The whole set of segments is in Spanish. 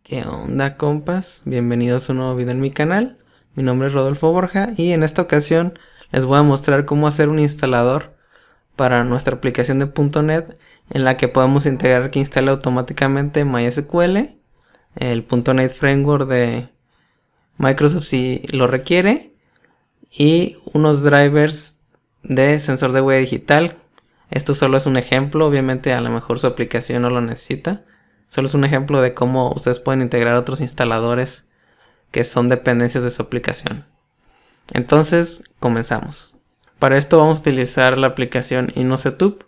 ¿Qué onda, compas? Bienvenidos a un nuevo video en mi canal. Mi nombre es Rodolfo Borja y en esta ocasión les voy a mostrar cómo hacer un instalador para nuestra aplicación de .NET en la que podemos integrar que instale automáticamente MySQL, el .NET Framework de Microsoft si lo requiere, y unos drivers de sensor de huella digital. Esto solo es un ejemplo, obviamente a lo mejor su aplicación no lo necesita. Solo es un ejemplo de cómo ustedes pueden integrar otros instaladores que son dependencias de su aplicación. Entonces, comenzamos. Para esto vamos a utilizar la aplicación InnoSetup.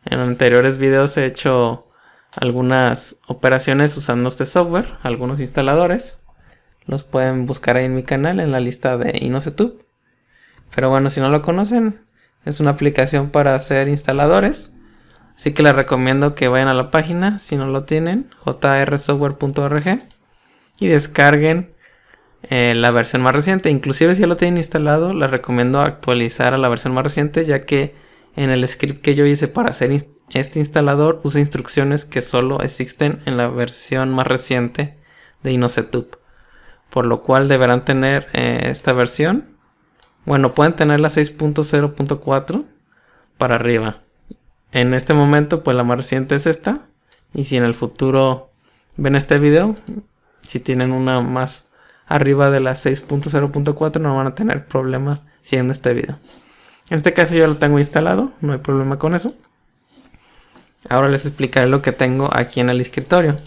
En anteriores videos he hecho algunas operaciones usando este software, algunos instaladores. Los pueden buscar ahí en mi canal en la lista de InnoSetup. Pero bueno, si no lo conocen, es una aplicación para hacer instaladores. Así que les recomiendo que vayan a la página, si no lo tienen, jrsoftware.org, y descarguen la versión más reciente. Inclusive si ya lo tienen instalado, les recomiendo actualizar a la versión más reciente, ya que en el script que yo hice para hacer este instalador usa instrucciones que solo existen en la versión más reciente de InnoSetup. Por lo cual deberán tener esta versión. Bueno, pueden tener la 6.0.4 para arriba. En este momento pues la más reciente es esta, y si en el futuro ven este video, si tienen una más arriba de la 6.0.4 no van a tener problema siguiendo este video. En este caso yo lo tengo instalado, no hay problema con eso. Ahora les explicaré lo que tengo aquí en el escritorio.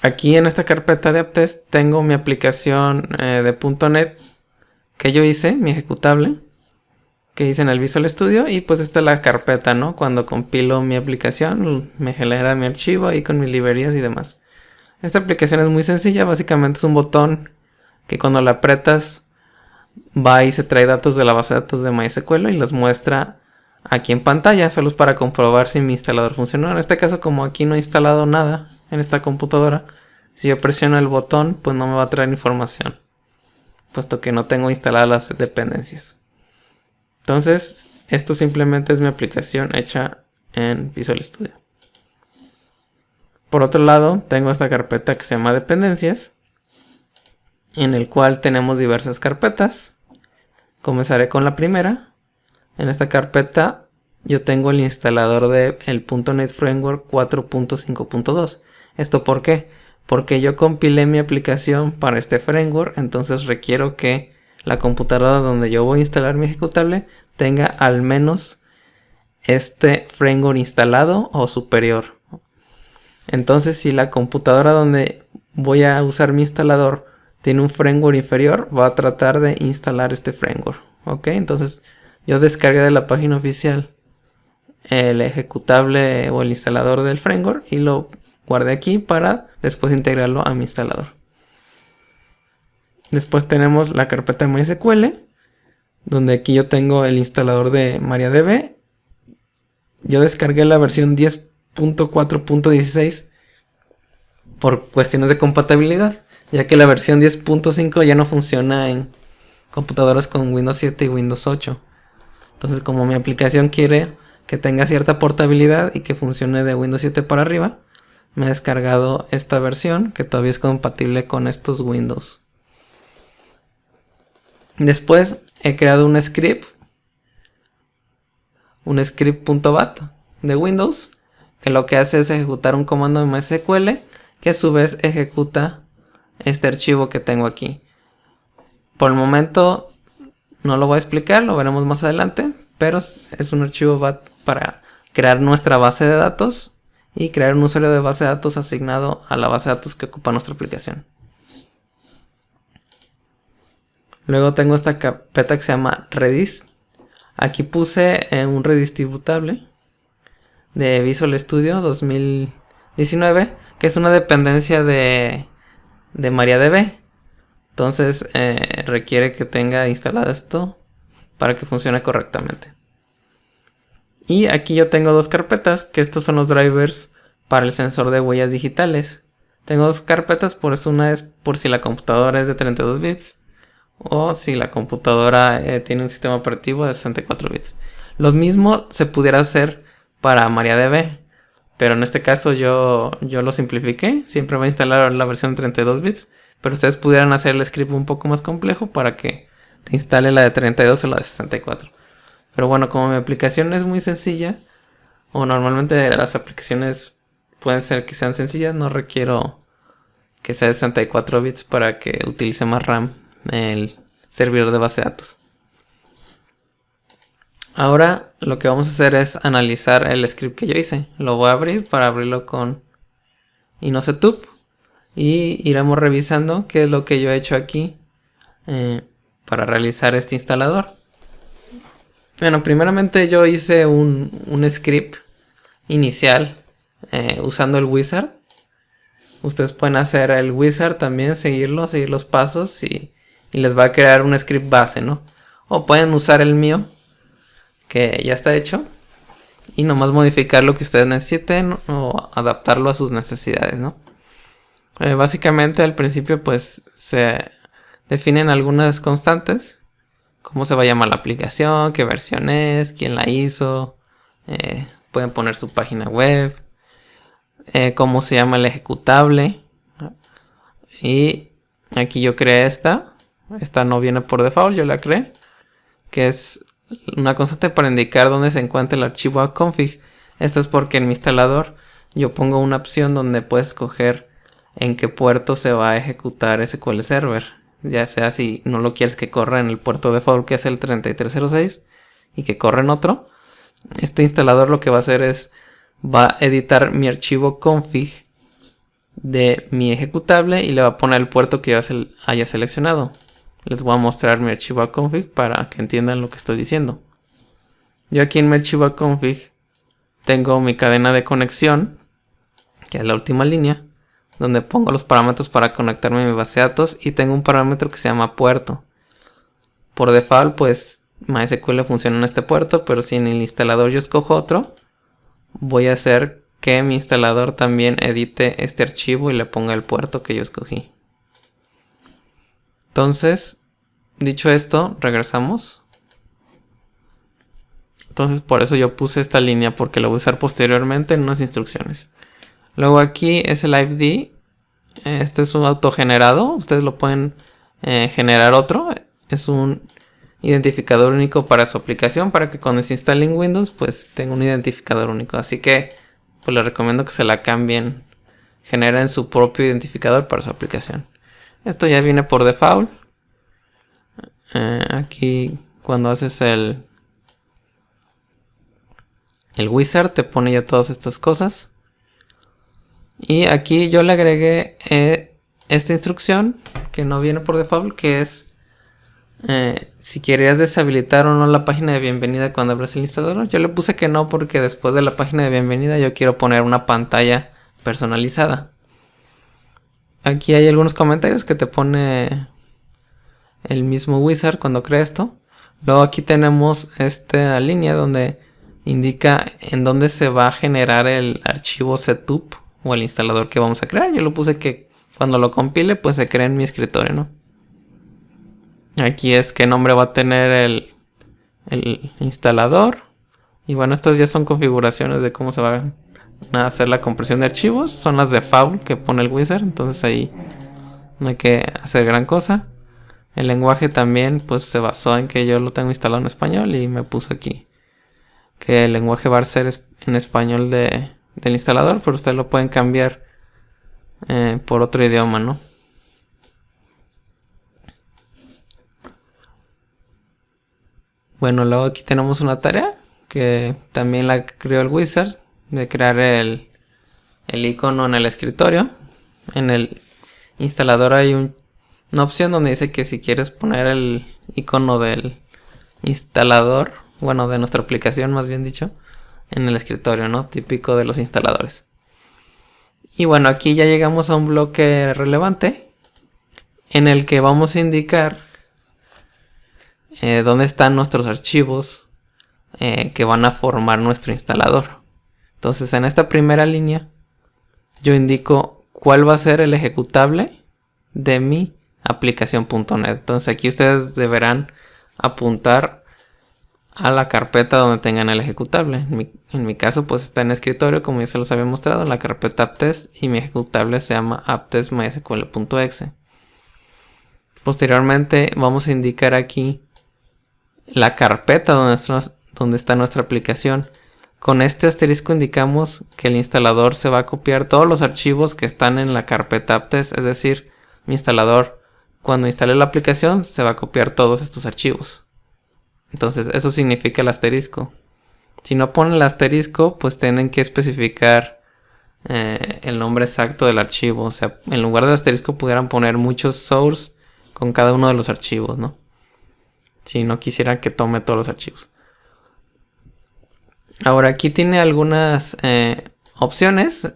Aquí en esta carpeta de AppTest tengo mi aplicación de .NET que yo hice, mi ejecutable que hice en el Visual Studio, y pues esta es la carpeta, ¿no? Cuando compilo mi aplicación me genera mi archivo ahí con mis librerías y demás. Esta aplicación es muy sencilla, básicamente es un botón que cuando lo aprietas va y se trae datos de la base de datos de MySQL y los muestra aquí en pantalla, solo es para comprobar si mi instalador funcionó. En este caso, como aquí no he instalado nada en esta computadora, si yo presiono el botón pues no me va a traer información, puesto que no tengo instaladas las dependencias. Entonces, esto simplemente es mi aplicación hecha en Visual Studio. Por otro lado, tengo esta carpeta que se llama Dependencias, en el cual tenemos diversas carpetas. Comenzaré con la primera. En esta carpeta yo tengo el instalador del .NET Framework 4.5.2. ¿Esto por qué? Porque yo compilé mi aplicación para este framework, entonces requiero que la computadora donde yo voy a instalar mi ejecutable tenga al menos este framework instalado o superior. Entonces, si la computadora donde voy a usar mi instalador tiene un framework inferior, va a tratar de instalar este framework. ¿Ok? Entonces, yo descargué de la página oficial el ejecutable o el instalador del framework y lo guardé aquí para después integrarlo a mi instalador. Después tenemos la carpeta MySQL, donde aquí yo tengo el instalador de MariaDB. Yo descargué la versión 10.4.16 por cuestiones de compatibilidad, ya que la versión 10.5 ya no funciona en computadoras con Windows 7 y Windows 8. Entonces, como mi aplicación quiere que tenga cierta portabilidad y que funcione de Windows 7 para arriba, me he descargado esta versión que todavía es compatible con estos Windows. Después he creado un script .bat de Windows, que lo que hace es ejecutar un comando de MySQL que a su vez ejecuta este archivo que tengo aquí. Por el momento no lo voy a explicar, lo veremos más adelante, pero es un archivo BAT para crear nuestra base de datos y crear un usuario de base de datos asignado a la base de datos que ocupa nuestra aplicación. Luego tengo esta carpeta que se llama Redis. Aquí puse un redistributable de Visual Studio 2019, que es una dependencia de MariaDB. Entonces requiere que tenga instalado esto para que funcione correctamente. Y aquí yo tengo dos carpetas, que estos son los drivers para el sensor de huellas digitales. Tengo dos carpetas, por eso una es por si la computadora es de 32 bits. O si la computadora tiene un sistema operativo de 64 bits. Lo mismo se pudiera hacer para MariaDB. pero en este caso yo lo simplifiqué. Siempre va a instalar la versión de 32 bits, pero ustedes pudieran hacer el script un poco más complejo para que te instale la de 32 o la de 64. Pero bueno, como mi aplicación es muy sencilla, o normalmente las aplicaciones pueden ser que sean sencillas, no requiero que sea de 64 bits para que utilice más RAM el servidor de base de datos. Ahora lo que vamos a hacer es analizar el script que yo hice. Lo voy a abrir para abrirlo con InnoceTube y iremos revisando qué es lo que yo he hecho aquí para realizar este instalador. Bueno, primeramente yo hice un script inicial usando el wizard. Ustedes pueden hacer el wizard también, seguir los pasos y les va a crear un script base, ¿no? O pueden usar el mío, que ya está hecho, y nomás modificar lo que ustedes necesiten o adaptarlo a sus necesidades, ¿no? Básicamente al principio pues se definen algunas constantes, cómo se va a llamar la aplicación, qué versión es, quién la hizo, pueden poner su página web, cómo se llama el ejecutable, y aquí yo creé esta no viene por default, yo la creé, que es una constante para indicar dónde se encuentra el archivo config. Esto es porque en mi instalador yo pongo una opción donde puedes escoger en qué puerto se va a ejecutar SQL Server, ya sea si no lo quieres que corra en el puerto default, que es el 3306, y que corra en otro. Este instalador lo que va a hacer es va a editar mi archivo config de mi ejecutable y le va a poner el puerto que yo haya seleccionado. Les voy a mostrar mi archivo config para que entiendan lo que estoy diciendo. Yo aquí en mi archivo config tengo mi cadena de conexión, que es la última línea, donde pongo los parámetros para conectarme a mi base de datos, y tengo un parámetro que se llama puerto. Por default pues MySQL funciona en este puerto, pero si en el instalador yo escojo otro, voy a hacer que mi instalador también edite este archivo y le ponga el puerto que yo escogí. Entonces, dicho esto, regresamos. Entonces por eso yo puse esta línea, porque lo voy a usar posteriormente en unas instrucciones. Luego aquí es el ID. Este es un autogenerado. Ustedes lo pueden generar otro. Es un identificador único para su aplicación, para que cuando se instale en Windows pues tenga un identificador único. Así que pues les recomiendo que se la cambien. Generen su propio identificador para su aplicación. Esto ya viene por default. Aquí cuando haces el wizard te pone ya todas estas cosas. Y aquí yo le agregué esta instrucción que no viene por default, que es si querías deshabilitar o no la página de bienvenida cuando abres el instalador. Yo le puse que no, porque después de la página de bienvenida yo quiero poner una pantalla personalizada. Aquí hay algunos comentarios que te pone el mismo wizard cuando crea esto. Luego aquí tenemos esta línea donde indica en dónde se va a generar el archivo setup o el instalador que vamos a crear. Yo lo puse que cuando lo compile pues se crea en mi escritorio, ¿no? Aquí es qué nombre va a tener el instalador. Y bueno, estas ya son configuraciones de cómo se va a hacer la compresión de archivos. Son las default que pone el wizard, entonces ahí no hay que hacer gran cosa. El lenguaje también pues se basó en que yo lo tengo instalado en español y me puso aquí que el lenguaje va a ser en español del instalador, pero ustedes lo pueden cambiar por otro idioma, ¿no? Bueno, luego aquí tenemos una tarea que también la creó el wizard, de crear el icono en el escritorio. En el instalador hay una opción donde dice que si quieres poner el icono del instalador, bueno, de nuestra aplicación más bien dicho, en el escritorio, ¿no? Típico de los instaladores. Y bueno, aquí ya llegamos a un bloque relevante en el que vamos a indicar dónde están nuestros archivos que van a formar nuestro instalador. Entonces en esta primera línea yo indico cuál va a ser el ejecutable de mi aplicación.net. Entonces aquí ustedes deberán apuntar a la carpeta donde tengan el ejecutable. En mi caso pues está en escritorio, como ya se los había mostrado, en la carpeta apptest, y mi ejecutable se llama apptest.mysql.exe. Posteriormente vamos a indicar aquí la carpeta donde está nuestra aplicación. Con este asterisco indicamos que el instalador se va a copiar todos los archivos que están en la carpeta apptest, es decir, mi instalador cuando instale la aplicación se va a copiar todos estos archivos. Entonces eso significa el asterisco. Si no ponen el asterisco, pues tienen que especificar el nombre exacto del archivo. O sea, en lugar del asterisco pudieran poner muchos source con cada uno de los archivos, ¿no? Si no quisieran que tome todos los archivos. Ahora aquí tiene algunas opciones.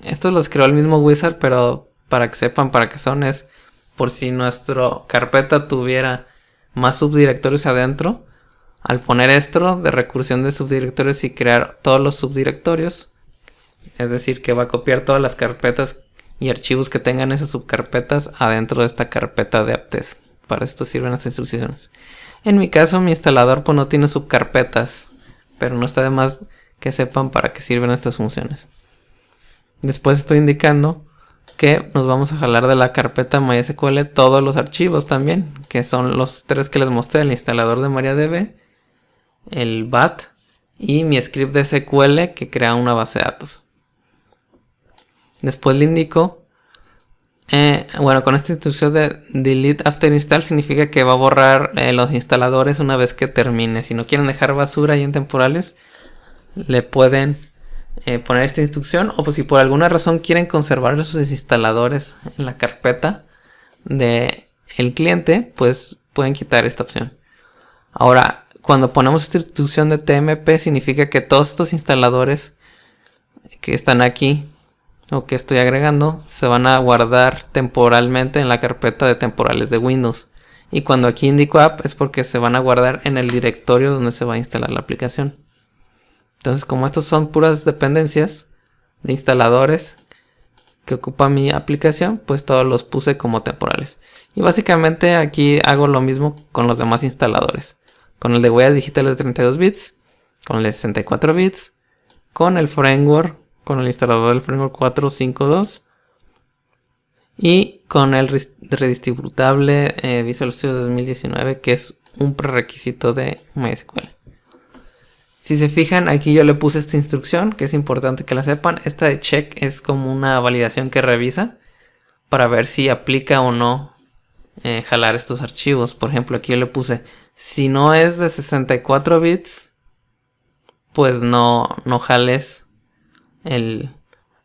Estos los creó el mismo Wizard, pero para que sepan para qué son, es por si nuestra carpeta tuviera más subdirectorios adentro. Al poner esto de recursión de subdirectorios y crear todos los subdirectorios, es decir, que va a copiar todas las carpetas y archivos que tengan esas subcarpetas adentro de esta carpeta de apptest. Para esto sirven las instrucciones. En mi caso, mi instalador pues no tiene subcarpetas, pero no está de más que sepan para qué sirven estas funciones. Después estoy indicando que nos vamos a jalar de la carpeta MySQL todos los archivos también, que son los tres que les mostré: el instalador de MariaDB, el bat y mi script de SQL que crea una base de datos. Después le indico, bueno, con esta instrucción de delete after install significa que va a borrar los instaladores una vez que termine. Si no quieren dejar basura ahí en temporales, le pueden poner esta instrucción, o pues si por alguna razón quieren conservar esos instaladores en la carpeta de el cliente, pues pueden quitar esta opción. Ahora, cuando ponemos esta instrucción de tmp, significa que todos estos instaladores que están aquí o que estoy agregando se van a guardar temporalmente en la carpeta de temporales de Windows. Y cuando aquí indico app es porque se van a guardar en el directorio donde se va a instalar la aplicación. Entonces, como estos son puras dependencias de instaladores que ocupa mi aplicación, pues todos los puse como temporales. Y básicamente aquí hago lo mismo con los demás instaladores. Con el de huellas digitales de 32 bits, con el de 64 bits, con el framework, con el instalador del framework 4.5.2 y con el redistributable Visual Studio 2019, que es un prerequisito de MySQL. Si se fijan, aquí yo le puse esta instrucción, que es importante que la sepan. Esta de check es como una validación que revisa para ver si aplica o no jalar estos archivos. Por ejemplo, aquí yo le puse, si no es de 64 bits, pues no jales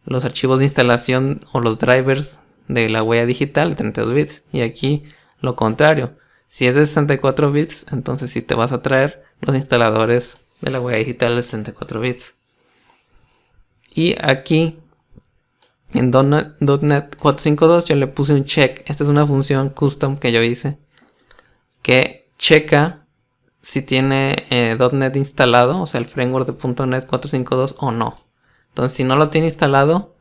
los archivos de instalación o los drivers de la huella digital de 32 bits. Y aquí lo contrario, si es de 64 bits, entonces sí te vas a traer los instaladores de la huella digital de 64 bits. Y aquí en .NET 4.5.2 yo le puse un check. Esta es una función custom que yo hice que checa si tiene .NET instalado, o sea el framework de .NET 4.5.2 o no. Entonces si no lo tiene instalado,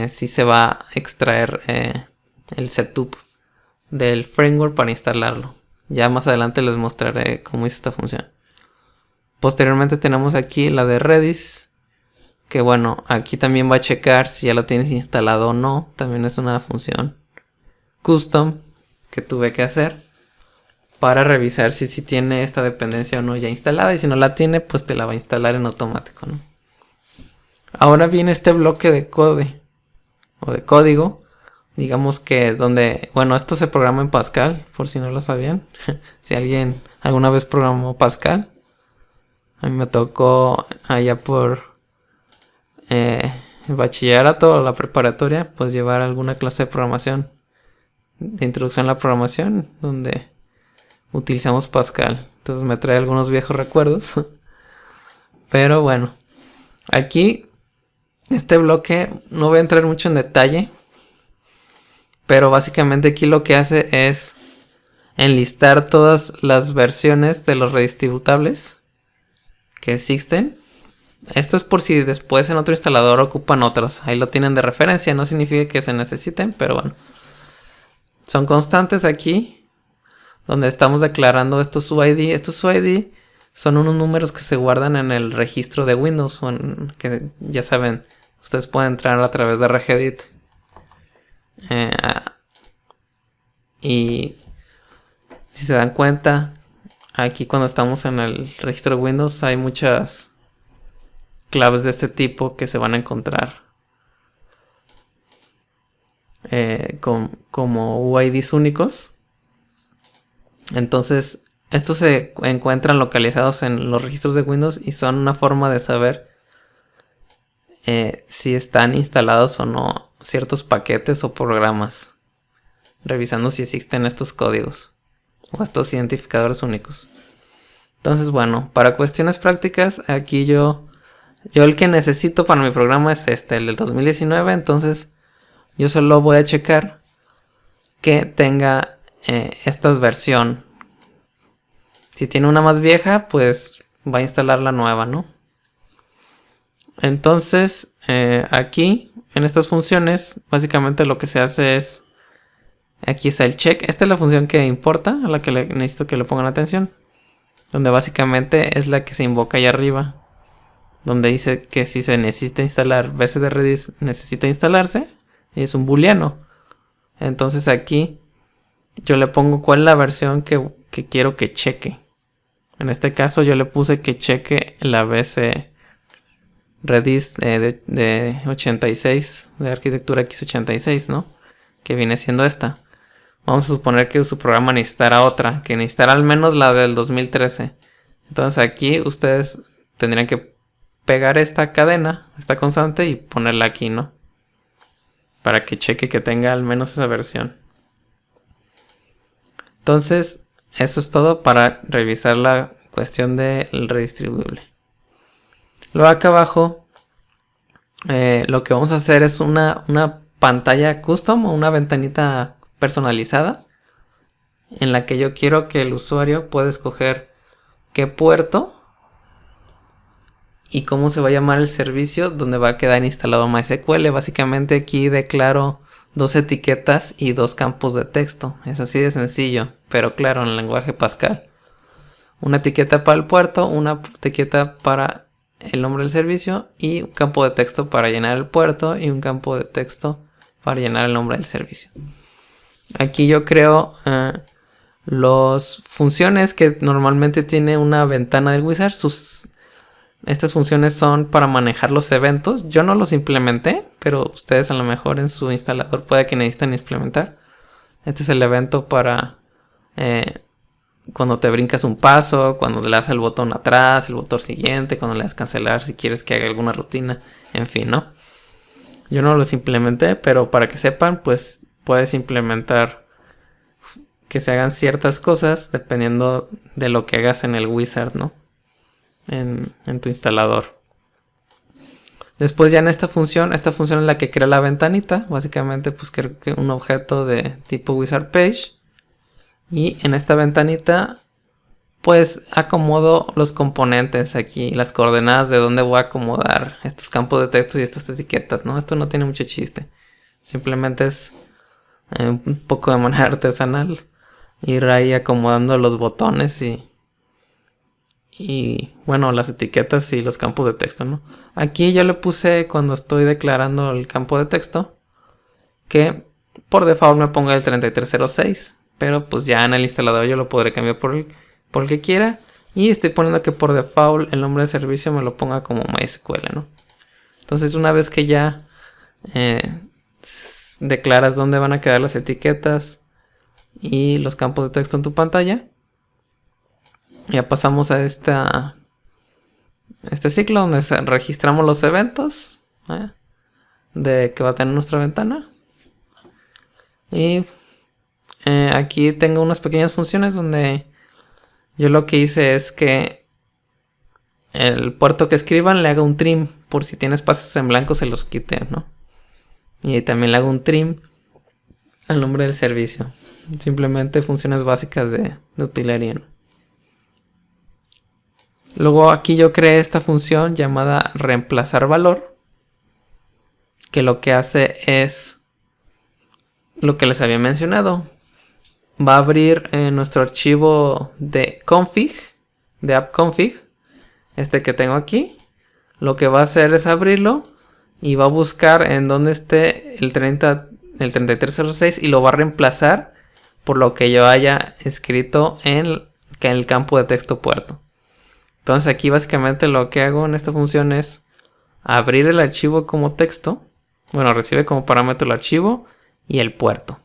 sí se va a extraer el setup del framework para instalarlo. Ya más adelante les mostraré cómo hice esta función. Posteriormente tenemos aquí la de Redis, que bueno, aquí también va a checar si ya lo tienes instalado o no. También es una función custom que tuve que hacer para revisar si tiene esta dependencia o no ya instalada, y si no la tiene, pues te la va a instalar en automático, ¿no? Ahora viene este bloque de código, digamos que donde, bueno, esto se programa en Pascal, por si no lo sabían. Si alguien alguna vez programó Pascal, a mí me tocó allá por el bachillerato o la preparatoria, pues llevar alguna clase de programación, de introducción a la programación, donde utilizamos Pascal. Entonces me trae algunos viejos recuerdos. Pero bueno, aquí este bloque no voy a entrar mucho en detalle, pero básicamente aquí lo que hace es enlistar todas las versiones de los redistributables que existen. Esto es por si después en otro instalador ocupan otras. Ahí lo tienen de referencia. No significa que se necesiten, pero bueno. Son constantes aquí, donde estamos declarando estos UID. Estos UID son unos números que se guardan en el registro de Windows, que ya saben, ustedes pueden entrar a través de Regedit. Y si se dan cuenta, aquí cuando estamos en el registro de Windows hay muchas claves de este tipo que se van a encontrar como UIDs únicos. Entonces, estos se encuentran localizados en los registros de Windows y son una forma de saber si están instalados o no ciertos paquetes o programas, revisando si existen estos códigos o estos identificadores únicos. Entonces, bueno, para cuestiones prácticas, aquí yo el que necesito para mi programa es el del 2019. Entonces yo solo voy a checar que tenga esta versión. Si tiene una más vieja, pues va a instalar la nueva, ¿no? Entonces aquí en estas funciones básicamente lo que se hace es, aquí está el check. Esta es la función que importa, a la que necesito que le pongan atención, donde básicamente es la que se invoca ahí arriba, donde dice que si se necesita instalar bcd-redis necesita instalarse, y es un booleano. Entonces aquí yo le pongo cuál es la versión que quiero que cheque. En este caso yo le puse que cheque la bcredis de 86, de arquitectura x86, ¿no? Que viene siendo esta. Vamos a suponer que su programa necesitará otra, que necesitará al menos la del 2013. Entonces aquí ustedes tendrían que pegar esta cadena, esta constante, y ponerla aquí, ¿no? Para que cheque que tenga al menos esa versión. Entonces, eso es todo para revisar la cuestión del redistribuible. Luego acá abajo, lo que vamos a hacer es una pantalla custom o una ventanita personalizada en la que yo quiero que el usuario pueda escoger qué puerto y cómo se va a llamar el servicio donde va a quedar instalado MySQL. Básicamente aquí declaro dos etiquetas y dos campos de texto. Es así de sencillo, pero claro, en el lenguaje Pascal. Una etiqueta para el puerto, una etiqueta para el nombre del servicio y un campo de texto para llenar el puerto y un campo de texto para llenar el nombre del servicio. Aquí yo creo las funciones que normalmente tiene una ventana del wizard. Estas funciones son para manejar los eventos. Yo no los implementé, pero ustedes a lo mejor en su instalador puede que necesiten implementar. Este es el evento para cuando te brincas un paso, cuando le das el botón atrás, el botón siguiente, cuando le das cancelar si quieres que haga alguna rutina, en fin, ¿no? Yo no los implementé, pero para que sepan, pues puedes implementar que se hagan ciertas cosas dependiendo de lo que hagas en el wizard, ¿no? En tu instalador. Después ya en esta función es la que crea la ventanita. Básicamente pues creo que un objeto de tipo wizard page. Y en esta ventanita pues acomodo los componentes aquí, las coordenadas de dónde voy a acomodar estos campos de texto y estas etiquetas, ¿no? Esto no tiene mucho chiste. Simplemente es un poco de manera artesanal ir ahí acomodando los botones y bueno, las etiquetas y los campos de texto, ¿no? Aquí yo le puse, cuando estoy declarando el campo de texto, que por default me ponga el 3306, pero pues ya en el instalador yo lo podré cambiar por el que quiera, y estoy poniendo que por default el nombre de servicio me lo ponga como MySQL, ¿no? Entonces una vez que ya declaras dónde van a quedar las etiquetas y los campos de texto en tu pantalla, ya pasamos a este ciclo donde registramos los eventos de que va a tener nuestra ventana. Y aquí tengo unas pequeñas funciones donde yo lo que hice es que el puerto que escriban le haga un trim, por si tiene espacios en blanco se los quite, ¿no? Y también le hago un trim al nombre del servicio. Simplemente funciones básicas de utilería, ¿no? Luego aquí yo creé esta función llamada reemplazar valor, que lo que hace es lo que les había mencionado. Va a abrir nuestro archivo de config de AppConfig, este que tengo aquí, lo que va a hacer es abrirlo y va a buscar en donde esté el 3306 y lo va a reemplazar por lo que yo haya escrito en el campo de texto puerto. Entonces aquí básicamente lo que hago en esta función es abrir el archivo como texto. Bueno, recibe como parámetro el archivo y el puerto.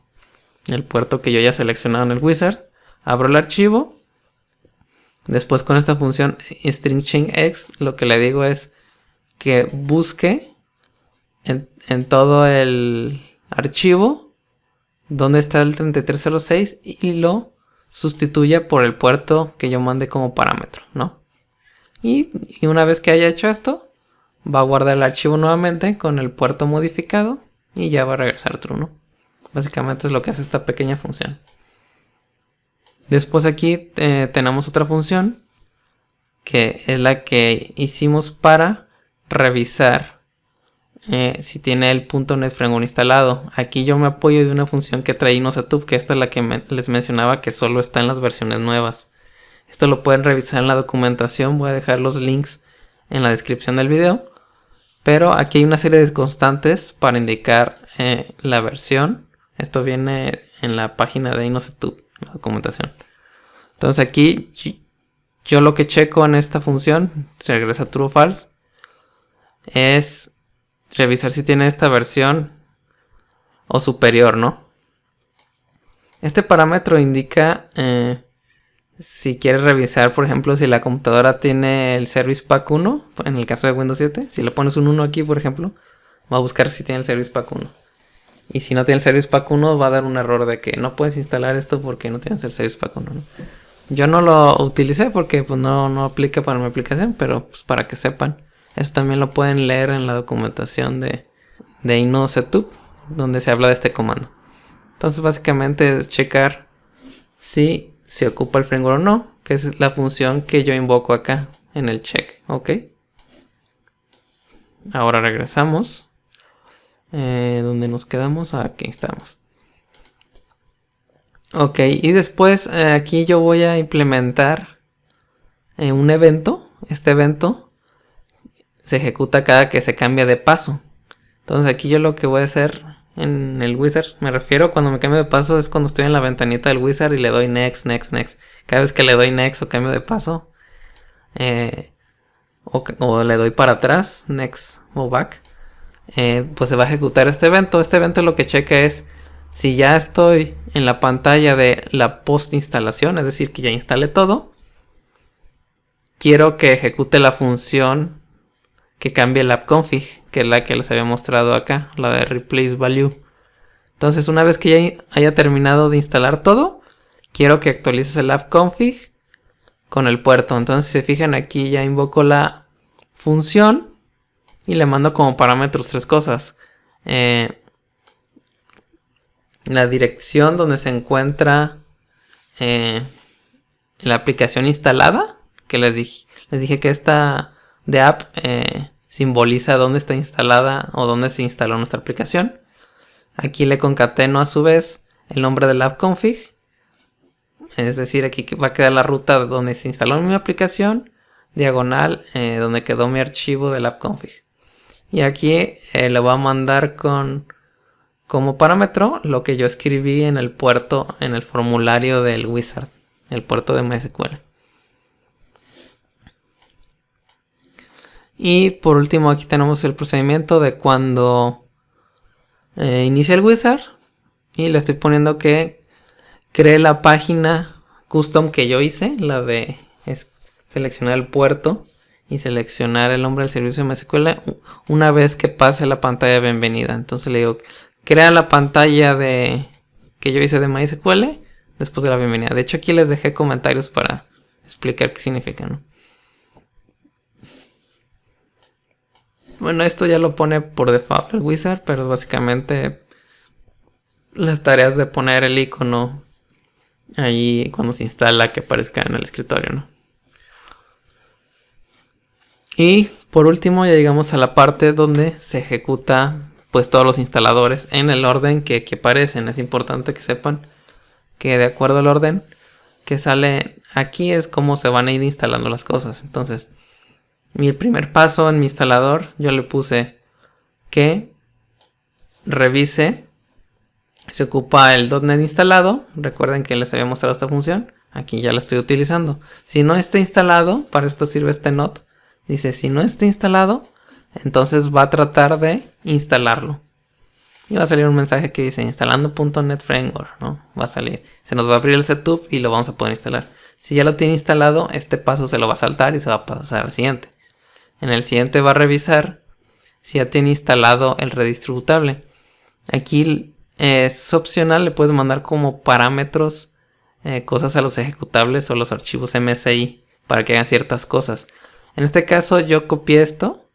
El puerto que yo ya he seleccionado en el wizard. Abro el archivo. Después con esta función string_change_x lo que le digo es que busque en todo el archivo donde está el 3306 y lo sustituya por el puerto que yo mande como parámetro, ¿no? Y una vez que haya hecho esto, va a guardar el archivo nuevamente con el puerto modificado y ya va a regresar true, ¿no? Básicamente es lo que hace esta pequeña función. Después aquí tenemos otra función que es la que hicimos para revisar si tiene el .NET Framework instalado. Aquí yo me apoyo de una función que trae InnoSetup, que esta es la que les mencionaba que solo está en las versiones nuevas. Esto lo pueden revisar en la documentación, voy a dejar los links en la descripción del video. Pero aquí hay una serie de constantes para indicar la versión. Esto viene en la página de InnoSetup, la documentación. Entonces aquí yo lo que checo en esta función, se regresa true o false, es revisar si tiene esta versión o superior, ¿no? Este parámetro indica si quieres revisar, por ejemplo, si la computadora tiene el Service Pack 1, en el caso de Windows 7, si le pones un 1 aquí, por ejemplo, va a buscar si tiene el Service Pack 1. Y si no tiene el Service Pack 1, va a dar un error de que no puedes instalar esto porque no tienes el Service Pack 1, ¿no? Yo no lo utilicé porque pues, no aplica para mi aplicación, pero pues, para que sepan. Eso también lo pueden leer en la documentación de InnoSetup, donde se habla de este comando. Entonces básicamente es checar si se ocupa el framework o no, que es la función que yo invoco acá en el check, ¿ok? Ahora regresamos. ¿Dónde nos quedamos? Aquí estamos. Ok, y después aquí yo voy a implementar un evento. Este evento se ejecuta cada que se cambia de paso. Entonces aquí yo lo que voy a hacer en el wizard, me refiero cuando me cambio de paso, es cuando estoy en la ventanita del wizard y le doy next, next, next. Cada vez que le doy next o cambio de paso, o le doy para atrás, next o back, pues se va a ejecutar este evento. Este evento lo que checa es si ya estoy en la pantalla de la post instalación, es decir, que ya instalé todo. Quiero que ejecute la función que cambie el AppConfig, que es la que les había mostrado acá, la de replace value. Entonces, una vez que ya haya terminado de instalar todo, quiero que actualices el AppConfig con el puerto. Entonces, si se fijan aquí, ya invoco la función y le mando como parámetros tres cosas. La dirección donde se encuentra la aplicación instalada, que les dije que esta de app simboliza dónde está instalada o dónde se instaló nuestra aplicación. Aquí le concateno a su vez el nombre del AppConfig, es decir, aquí va a quedar la ruta donde se instaló mi aplicación, diagonal donde quedó mi archivo del AppConfig. Y aquí le voy a mandar como parámetro lo que yo escribí en el puerto, en el formulario del wizard, el puerto de MySQL. Y por último aquí tenemos el procedimiento de cuando inicia el wizard y le estoy poniendo que cree la página custom que yo hice, la de seleccionar el puerto y seleccionar el nombre del servicio de MySQL una vez que pase la pantalla de bienvenida. Entonces le digo, crea la pantalla que yo hice de MySQL después de la bienvenida. De hecho aquí les dejé comentarios para explicar qué significa, ¿no? Bueno, esto ya lo pone por default el wizard, pero básicamente las tareas de poner el icono ahí cuando se instala que aparezca en el escritorio, ¿no? Y por último ya llegamos a la parte donde se ejecuta pues todos los instaladores en el orden que aparecen. Es importante que sepan que de acuerdo al orden que sale aquí es cómo se van a ir instalando las cosas. Entonces, mi primer paso en mi instalador, yo le puse que revise si ocupa el .NET instalado. Recuerden que les había mostrado esta función. Aquí ya la estoy utilizando. Si no está instalado, para esto sirve este not. Dice, si no está instalado, entonces va a tratar de instalarlo. Y va a salir un mensaje que dice instalando .NET Framework, ¿no? Va a salir. Se nos va a abrir el setup y lo vamos a poder instalar. Si ya lo tiene instalado, este paso se lo va a saltar y se va a pasar al siguiente. En el siguiente va a revisar si ya tiene instalado el redistributable. Aquí es opcional, le puedes mandar como parámetros cosas a los ejecutables o los archivos MSI para que hagan ciertas cosas. En este caso yo copié esto.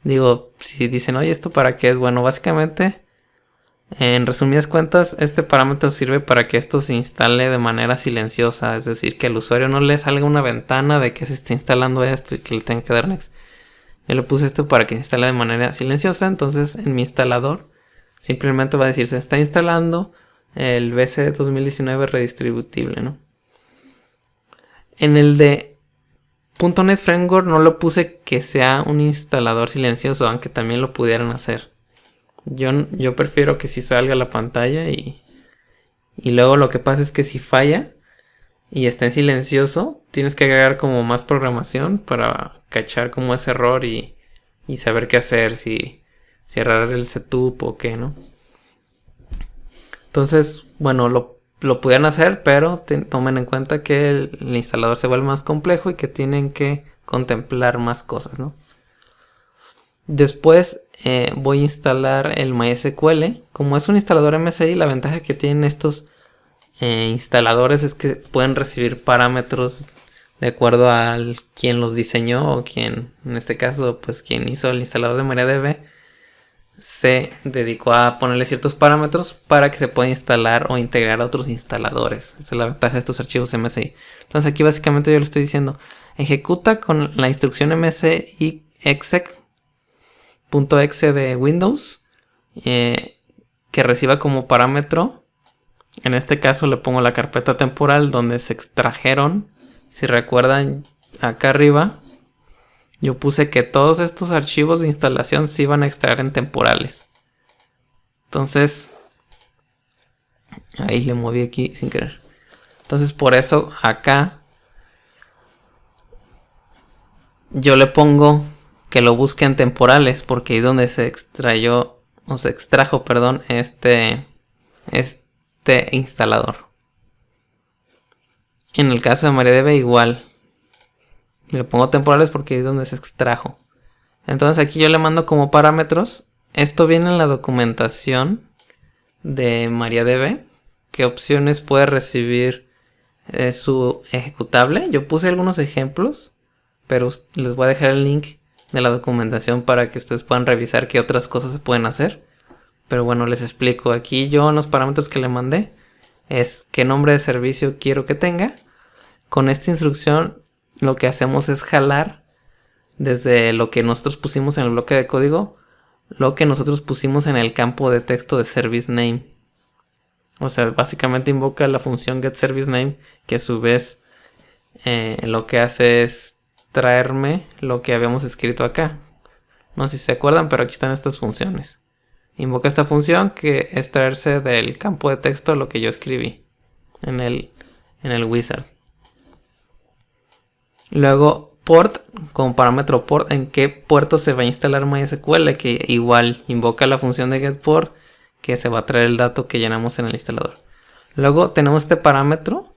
Digo, si dicen, oye, ¿esto para qué es? Bueno, básicamente, en resumidas cuentas, este parámetro sirve para que esto se instale de manera silenciosa. Es decir, que al usuario no le salga una ventana de que se está instalando esto y que le tenga que dar next. Yo le puse esto para que se instale de manera silenciosa. Entonces, en mi instalador, simplemente va a decir, se está instalando el VC 2019 redistributible, ¿no? En el de .NET Framework no lo puse que sea un instalador silencioso, aunque también lo pudieran hacer. Yo prefiero que si salga la pantalla y luego lo que pasa es que si falla y está en silencioso, tienes que agregar como más programación para cachar como ese error y saber qué hacer, si cerrar el setup o qué, ¿no? Entonces, bueno, lo pudieran hacer, pero tomen en cuenta que el instalador se vuelve más complejo y que tienen que contemplar más cosas, ¿no? Después voy a instalar el MySQL. Como es un instalador MSI, la ventaja que tienen estos instaladores es que pueden recibir parámetros de acuerdo a quien los diseñó o quien, en este caso, pues quien hizo el instalador de MariaDB se dedicó a ponerle ciertos parámetros para que se pueda instalar o integrar a otros instaladores. Esa es la ventaja de estos archivos MSI. Entonces aquí básicamente yo le estoy diciendo, ejecuta con la instrucción MSI exec.exe de Windows que reciba como parámetro. En este caso le pongo la carpeta temporal donde se extrajeron. Si recuerdan, acá arriba yo puse que todos estos archivos de instalación se iban a extraer en temporales. Entonces, ahí le moví aquí sin querer. Entonces por eso acá yo le pongo que lo busque en temporales, porque ahí es donde se extrajo, perdón, este instalador. En el caso de MariaDB igual. Le pongo temporales porque ahí es donde se extrajo. Entonces aquí yo le mando como parámetros. Esto viene en la documentación de MariaDB. ¿Qué opciones puede recibir su ejecutable? Yo puse algunos ejemplos, pero les voy a dejar el link de la documentación para que ustedes puedan revisar qué otras cosas se pueden hacer. Pero bueno, les explico. Aquí yo en los parámetros que le mandé es qué nombre de servicio quiero que tenga. Con esta instrucción lo que hacemos es jalar desde lo que nosotros pusimos en el bloque de código, lo que nosotros pusimos en el campo de texto de service name. O sea, básicamente invoca la función getServiceName, que a su vez lo que hace es traerme lo que habíamos escrito acá. No sé si se acuerdan, pero aquí están estas funciones. Invoca esta función que es traerse del campo de texto lo que yo escribí en el wizard. Luego port, como parámetro port, en qué puerto se va a instalar MySQL, que igual invoca la función de getPort, que se va a traer el dato que llenamos en el instalador. Luego tenemos este parámetro.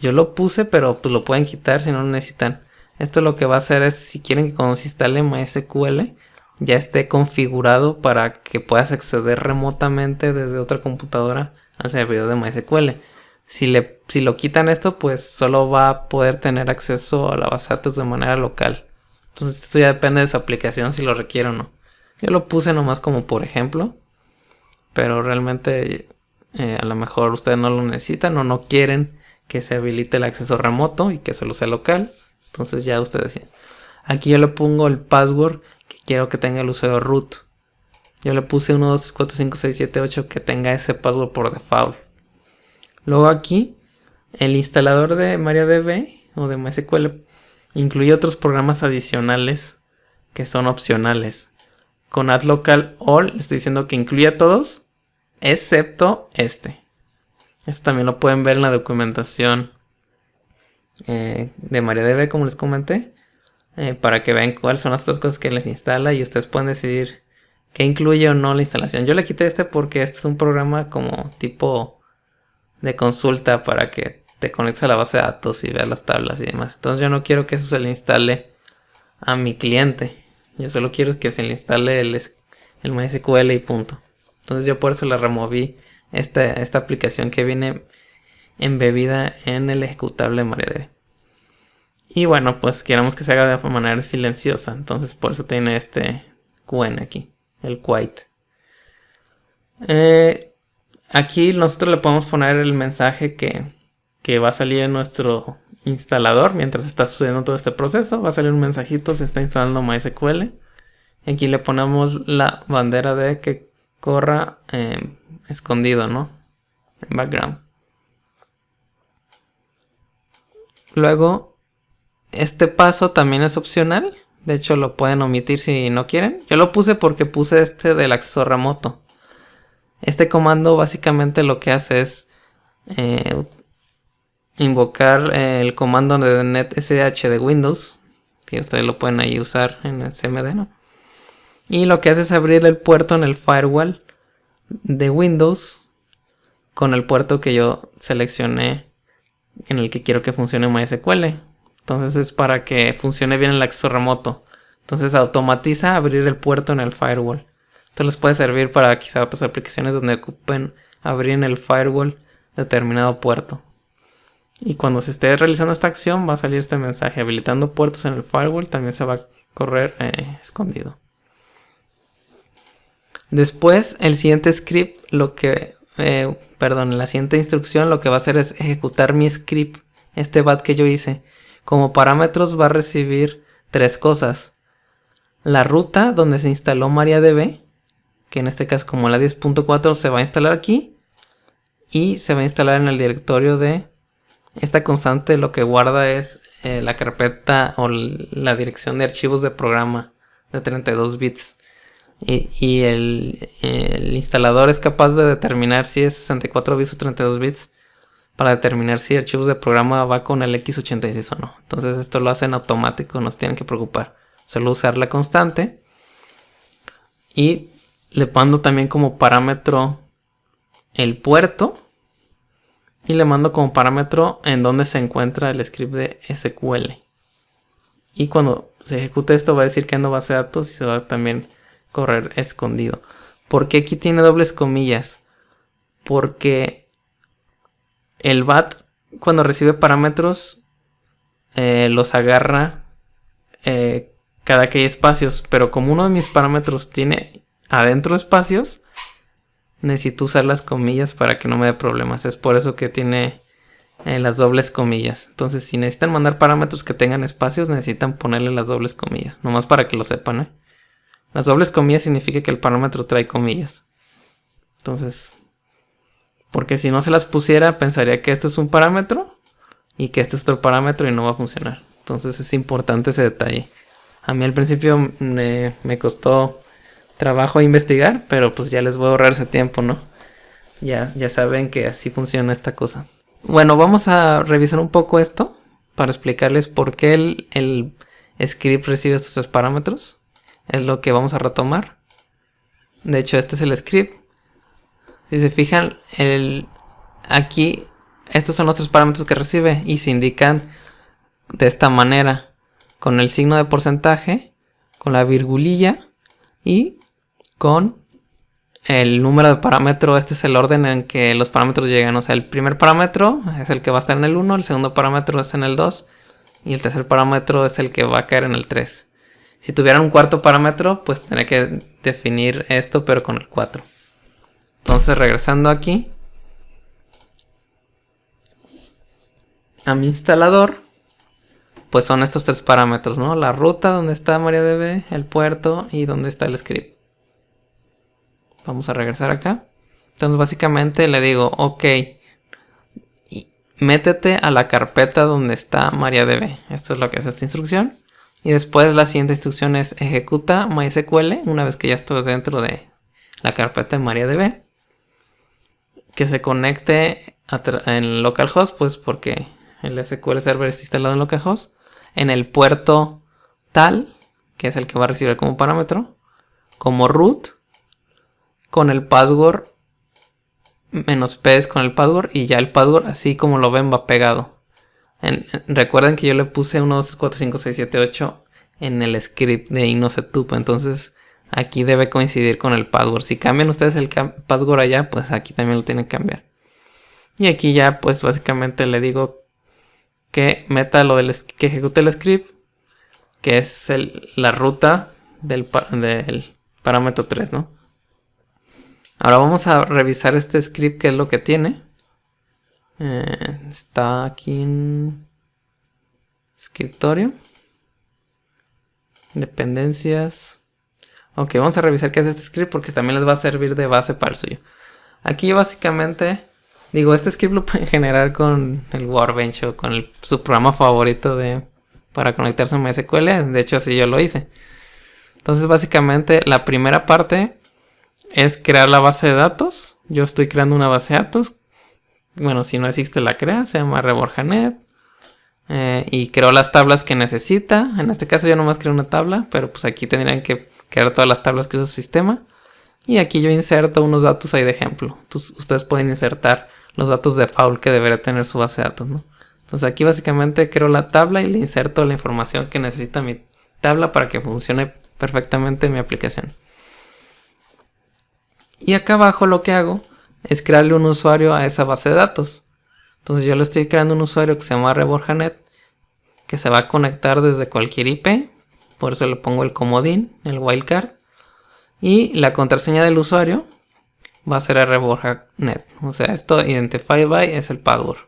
Yo lo puse, pero pues lo pueden quitar si no lo necesitan. Esto lo que va a hacer es, si quieren que cuando se instale MySQL ya esté configurado para que puedas acceder remotamente desde otra computadora al servidor de MySQL. Si lo quitan esto, pues solo va a poder tener acceso a la base de datos de manera local. Entonces esto ya depende de su aplicación si lo requiere o no. Yo lo puse nomás como por ejemplo, pero realmente a lo mejor ustedes no lo necesitan o no quieren que se habilite el acceso remoto y que solo sea local. Entonces ya ustedes deciden. Aquí yo le pongo el password que quiero que tenga el usuario root. Yo le puse 1, 2, 3, 4, 5, 6, 7, 8 que tenga ese password por default. Luego aquí El instalador de MariaDB o de MySQL incluye otros programas adicionales que son opcionales. Con add local all estoy diciendo que incluye a todos excepto este. Esto también lo pueden ver en la documentación de MariaDB, como les comenté, para que vean cuáles son las otras cosas que les instala y ustedes pueden decidir qué incluye o no la instalación. Yo le quité este porque este es un programa como tipo de consulta para que te conectes a la base de datos y veas las tablas y demás. Entonces yo no quiero que eso se le instale a mi cliente. Yo solo quiero que se le instale el MySQL y punto. Entonces yo por eso le removí esta aplicación que viene embebida en el ejecutable de MariaDB. Y bueno, pues queremos que se haga de manera silenciosa. Entonces por eso tiene este QN aquí, el quiet. Aquí nosotros le podemos poner el mensaje que va a salir en nuestro instalador mientras está sucediendo todo este proceso. Va a salir un mensajito, se está instalando MySQL. Aquí le ponemos la bandera de que corra escondido, ¿no? En background. Luego, este paso también es opcional. De hecho, lo pueden omitir si no quieren. Yo lo puse porque puse este del acceso remoto. Este comando básicamente lo que hace es invocar el comando de netsh de Windows, que ustedes lo pueden ahí usar en el CMD, ¿no? Y lo que hace es abrir el puerto en el firewall de Windows con el puerto que yo seleccioné en el que quiero que funcione MySQL. Entonces es para que funcione bien el acceso remoto. Entonces automatiza abrir el puerto en el firewall. Esto les puede servir para quizá otras aplicaciones donde ocupen abrir en el firewall determinado puerto. Y cuando se esté realizando esta acción va a salir este mensaje: habilitando puertos en el firewall, también se va a correr escondido. Después el siguiente script, la siguiente instrucción lo que va a hacer es ejecutar mi script, este bat que yo hice. Como parámetros va a recibir tres cosas: la ruta donde se instaló MariaDB, que en este caso como la 10.4 se va a instalar aquí, y se va a instalar en el directorio de esta constante. Lo que guarda es la carpeta o la dirección de archivos de programa de 32 bits. Y el instalador es capaz de determinar si es 64 bits o 32 bits para determinar si archivos de programa va con el x86 o no. Entonces esto lo hace en automático, no se tienen que preocupar. Solo usar la constante. Y le mando también como parámetro el puerto. Y le mando como parámetro en donde se encuentra el script de SQL. Y cuando se ejecute esto va a decir que ando base de datos y se va a también correr escondido. ¿Por qué aquí tiene dobles comillas? Porque el bat cuando recibe parámetros los agarra cada que hay espacios. Pero como uno de mis parámetros tiene adentro espacios, necesito usar las comillas para que no me dé problemas. Es por eso que tiene las dobles comillas. Entonces si necesitan mandar parámetros que tengan espacios, necesitan ponerle las dobles comillas. Nomás para que lo sepan, Las dobles comillas significa que el parámetro trae comillas. Entonces, porque si no se las pusiera, pensaría que este es un parámetro y que este es otro parámetro y no va a funcionar. Entonces es importante ese detalle. A mí al principio me costó trabajo investigar, pero pues ya les voy a ahorrar ese tiempo, ¿no? Ya saben que así funciona esta cosa. Bueno, vamos a revisar un poco esto para explicarles por qué el script recibe estos tres parámetros. Es lo que vamos a retomar. De hecho, este es el script. Si se fijan, aquí estos son los tres parámetros que recibe y se indican de esta manera: con el signo de porcentaje, con la virgulilla y con el número de parámetro. Este es el orden en que los parámetros llegan. O sea, el primer parámetro es el que va a estar en el 1, el segundo parámetro es en el 2 y el tercer parámetro es el que va a caer en el 3. Si tuvieran un cuarto parámetro, pues tendría que definir esto, pero con el 4. Entonces, regresando aquí a mi instalador, pues son estos tres parámetros, ¿no? La ruta donde está MariaDB, el puerto y donde está el script. Vamos a regresar acá. Entonces, básicamente le digo, ok, métete a la carpeta donde está MariaDB. Esto es lo que hace esta instrucción. Y después la siguiente instrucción es ejecuta MySQL una vez que ya estoy dentro de la carpeta de MariaDB. Que se conecte en localhost, pues porque el SQL Server está instalado en localhost. En el puerto tal, que es el que va a recibir como parámetro, como root, con el password -p con el password, y ya el password, así como lo ven, va pegado. Recuerden que yo le puse 1, 2, 4, 5, 6, 7, 8 en el script de inosetup, entonces aquí debe coincidir con el password. Si cambian ustedes el password allá, pues aquí también lo tienen que cambiar. Y aquí ya pues básicamente le digo que meta lo que ejecute el script, que es la ruta del parámetro 3, ¿no? Ahora vamos a revisar este script, qué es lo que tiene. Está aquí en escritorio, dependencias. Ok, vamos a revisar qué es este script porque también les va a servir de base para el suyo. Aquí básicamente digo, este script lo pueden generar con el Workbench o con su programa favorito para conectarse a MySQL. De hecho, así yo lo hice. Entonces básicamente la primera parte es crear la base de datos. Yo estoy creando una base de datos. Bueno, si no existe la crea, se llama ReborjaNet. Y creo las tablas que necesita. En este caso yo nomás creo una tabla, pero pues aquí tendrían que crear todas las tablas que usa su sistema. Y aquí yo inserto unos datos ahí de ejemplo. Entonces ustedes pueden insertar los datos de default que debería tener su base de datos, ¿no? Entonces aquí básicamente creo la tabla y le inserto la información que necesita mi tabla para que funcione perfectamente mi aplicación. Y acá abajo lo que hago es crearle un usuario a esa base de datos. Entonces yo le estoy creando un usuario que se llama ReborjaNet, que se va a conectar desde cualquier IP. Por eso le pongo el comodín, el wildcard. Y la contraseña del usuario va a ser ReborjaNet. O sea, esto identified by es el password.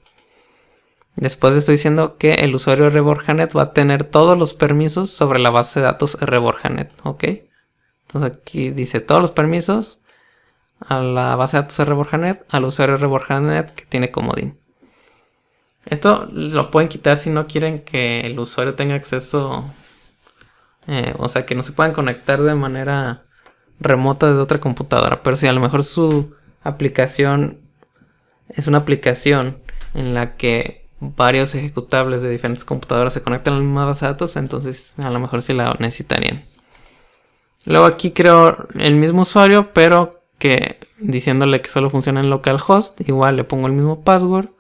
Después estoy diciendo que el usuario ReborjaNet va a tener todos los permisos sobre la base de datos ReborjaNet. ¿Ok? Entonces aquí dice todos los permisos a la base de datos ReborjaNet, al usuario ReborjaNet que tiene comodín. Esto lo pueden quitar si no quieren que el usuario tenga acceso, o sea, que no se puedan conectar de manera remota desde otra computadora. Pero si a lo mejor su aplicación es una aplicación en la que varios ejecutables de diferentes computadoras se conectan a la misma base de datos, entonces a lo mejor sí la necesitarían. Luego aquí creo el mismo usuario, pero que diciéndole que solo funciona en localhost. Igual le pongo el mismo password,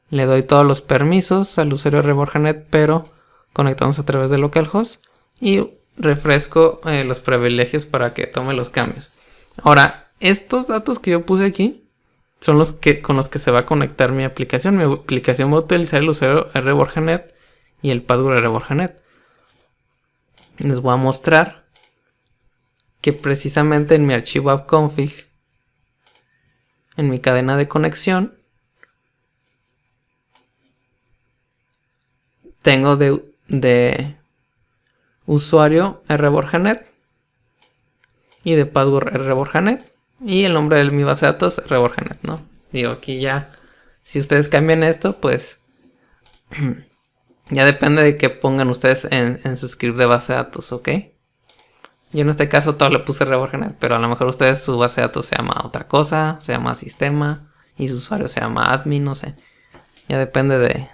le doy todos los permisos al usuario ReborjaNet, pero conectándose a través de localhost, y refresco los privilegios para que tome los cambios. Ahora, estos datos que yo puse aquí son los que con los que se va a conectar mi aplicación. Mi aplicación va a utilizar el usuario ReborjaNet y el password ReborjaNet. Les voy a mostrar que precisamente en mi archivo appconfig, en mi cadena de conexión, tengo de usuario ReborjaNet y de password ReborjaNet, y el nombre de mi base de datos ReborjaNet, ¿no? Digo, aquí ya, si ustedes cambian esto, pues ya depende de que pongan ustedes en su script de base de datos, ¿ok? Yo en este caso todo le puse ReborjaNet, pero a lo mejor ustedes su base de datos se llama otra cosa, se llama sistema, y su usuario se llama admin, no sé. Ya depende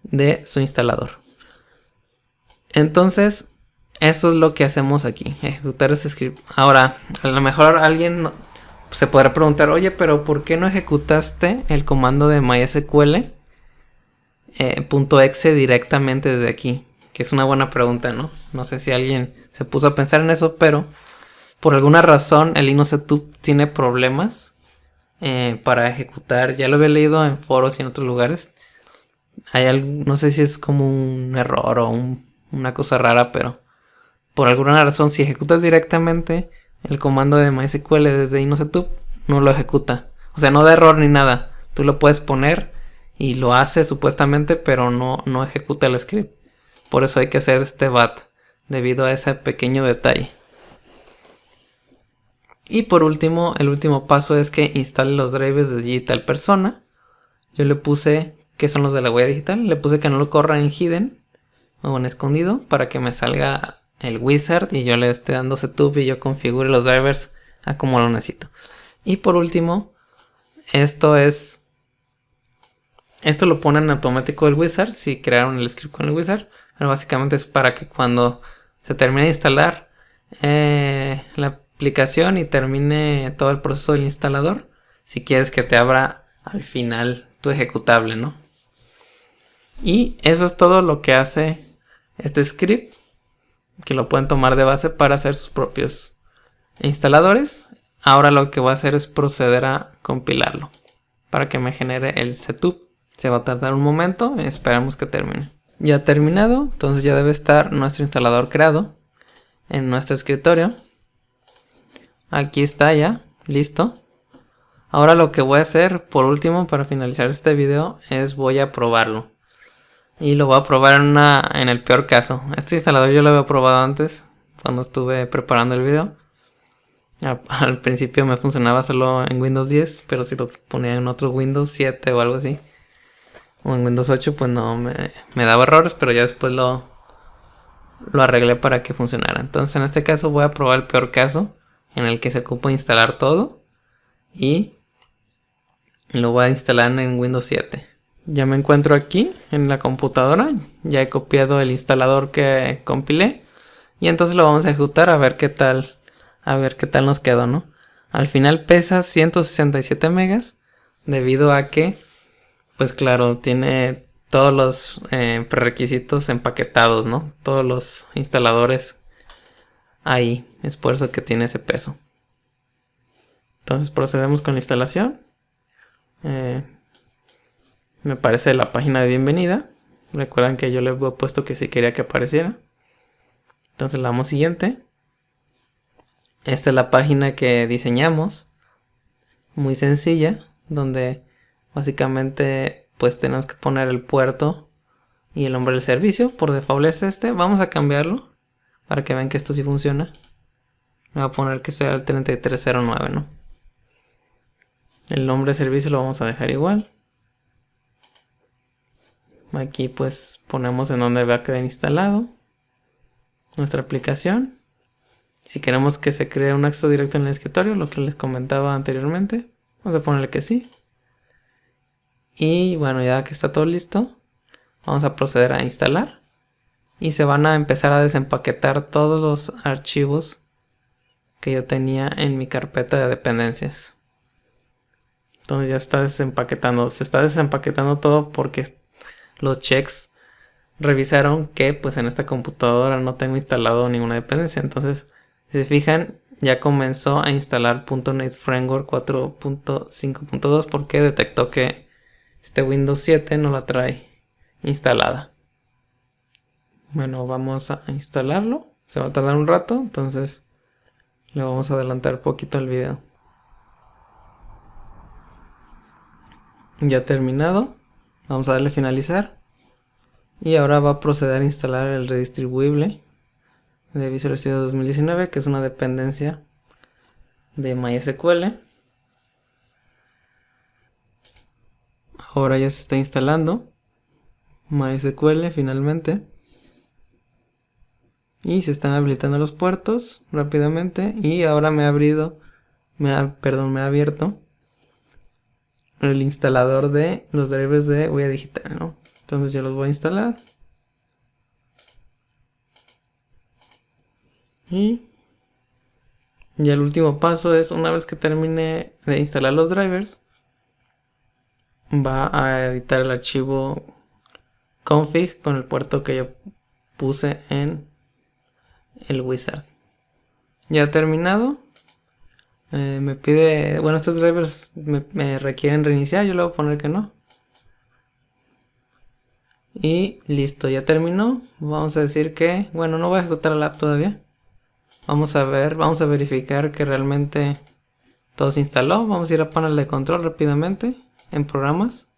de su instalador. Entonces, eso es lo que hacemos aquí, ejecutar este script. Ahora, a lo mejor alguien se podrá preguntar, oye, pero ¿por qué no ejecutaste el comando de MySQL .exe directamente desde aquí? Que es una buena pregunta, ¿no? No sé si alguien se puso a pensar en eso, pero por alguna razón el inosetup tiene problemas para ejecutar. Ya lo había leído en foros y en otros lugares. No sé si es como un error o una cosa rara, pero por alguna razón si ejecutas directamente el comando de MySQL desde inosetup, no lo ejecuta. O sea, no da error ni nada. Tú lo puedes poner y lo hace supuestamente, pero no ejecuta el script. Por eso hay que hacer este bat, debido a ese pequeño detalle. Y por último, el último paso es que instale los drivers de Digital Persona. yo le puse que son los de la huella digital. Le puse que no lo corra en hidden o en escondido para que me salga el wizard y yo le esté dando setup y yo configure los drivers a como lo necesito. Y por último, esto lo pone en automático el wizard si crearon el script con el wizard. Pero básicamente es para que cuando se termine de instalar la aplicación y termine todo el proceso del instalador, si quieres que te abra al final tu ejecutable, ¿no? Y eso es todo lo que hace este script, que lo pueden tomar de base para hacer sus propios instaladores. Ahora lo que voy a hacer es proceder a compilarlo para que me genere el setup. Se va a tardar un momento, esperamos que termine. Ya terminado, entonces ya debe estar nuestro instalador creado en nuestro escritorio. Aquí está ya, listo. Ahora lo que voy a hacer por último para finalizar este video es voy a probarlo. Y lo voy a probar en el peor caso. Este instalador yo lo había probado antes cuando estuve preparando el video. Al principio me funcionaba solo en Windows 10, pero si lo ponía en otro Windows 7 o algo así, o en Windows 8, pues no me daba errores, pero ya después lo arreglé para que funcionara. Entonces en este caso voy a probar el peor caso, en el que se ocupa instalar todo y lo voy a instalar en Windows 7. Ya me encuentro aquí en la computadora, ya he copiado el instalador que compilé y entonces lo vamos a ejecutar a ver qué tal nos quedó, ¿no? Al final pesa 167 megas debido a que, pues claro, tiene todos los prerequisitos empaquetados, ¿no? Todos los instaladores ahí, es por eso que tiene ese peso. Entonces procedemos con la instalación. Me parece la página de bienvenida. Recuerdan que yo le he puesto que sí quería que apareciera. Entonces le damos siguiente. Esta es la página que diseñamos. Muy sencilla. Donde básicamente pues tenemos que poner el puerto y el nombre del servicio. Por default es este. Vamos a cambiarlo para que vean que esto sí funciona. Me voy a poner que sea el 3309, ¿no? El nombre de servicio lo vamos a dejar igual. Aquí pues ponemos en donde va a quedar instalado nuestra aplicación. Si queremos que se cree un acceso directo en el escritorio, lo que les comentaba anteriormente, vamos a ponerle que sí. Y bueno, ya que está todo listo, vamos a proceder a instalar. Y se van a empezar a desempaquetar todos los archivos que yo tenía en mi carpeta de dependencias. Entonces ya está desempaquetando. Se está desempaquetando todo porque los checks revisaron que pues en esta computadora no tengo instalado ninguna dependencia. Entonces, si se fijan, ya comenzó a instalar .NET Framework 4.5.2 porque detectó que este Windows 7 no la trae instalada. Bueno, vamos a instalarlo. Se va a tardar un rato, entonces le vamos a adelantar un poquito el video. Ya terminado. Vamos a darle finalizar. Y ahora va a proceder a instalar el redistribuible de Visual Studio 2019, que es una dependencia de MySQL. Ahora ya se está instalando MySQL finalmente. Y se están habilitando los puertos rápidamente. Y ahora me ha abierto el instalador de los drivers de huella digital, ¿no? Entonces ya los voy a instalar. Y ya el último paso es, una vez que termine de instalar los drivers, va a editar el archivo config con el puerto que yo puse en el wizard. Ya terminado. Me pide, bueno, estos drivers me requieren reiniciar, yo le voy a poner que no. Y listo, ya terminó. Vamos a decir que, bueno, no voy a ejecutar la app todavía. Vamos a verificar que realmente todo se instaló. Vamos a ir a panel de control rápidamente en programas.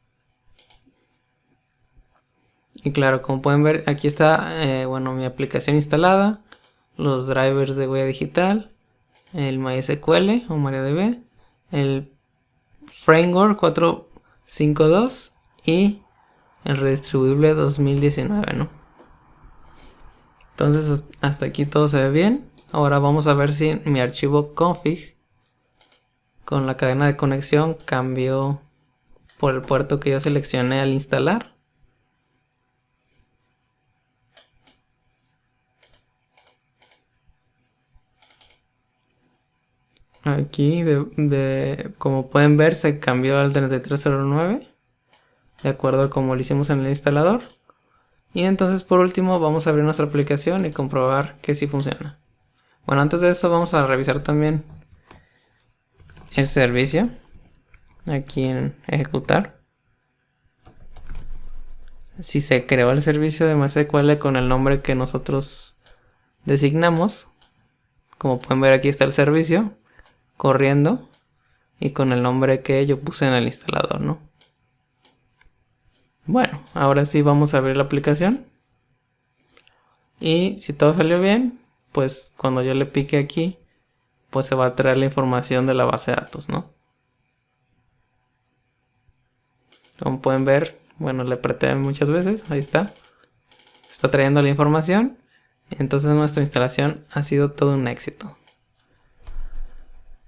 Y claro, como pueden ver, aquí está, bueno, mi aplicación instalada, los drivers de huella digital, el MySQL o MariaDB, el Framework 5.2 y el redistribuible 2019, ¿no? Entonces hasta aquí todo se ve bien. Ahora vamos a ver si mi archivo config con la cadena de conexión cambió por el puerto que yo seleccioné al instalar. Aquí, como pueden ver, se cambió al 3309, de acuerdo a como lo hicimos en el instalador. Y entonces, por último, vamos a abrir nuestra aplicación y comprobar que sí funciona. Bueno, antes de eso vamos a revisar también el servicio. Aquí en ejecutar. Si se creó el servicio de MySQL con el nombre que nosotros designamos. Como pueden ver, aquí está el servicio corriendo y con el nombre que yo puse en el instalador, ¿no? Bueno, ahora sí vamos a abrir la aplicación. Y si todo salió bien, pues cuando yo le pique aquí, pues se va a traer la información de la base de datos, ¿no? Como pueden ver, bueno, le apreté muchas veces, ahí está. Está trayendo la información. Entonces nuestra instalación ha sido todo un éxito.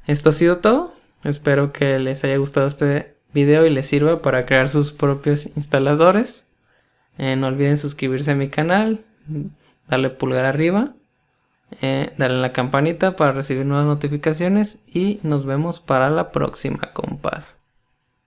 Esto ha sido todo. Espero que les haya gustado este video y les sirva para crear sus propios instaladores. No olviden suscribirse a mi canal, darle pulgar arriba, darle a la campanita para recibir nuevas notificaciones y nos vemos para la próxima, compas.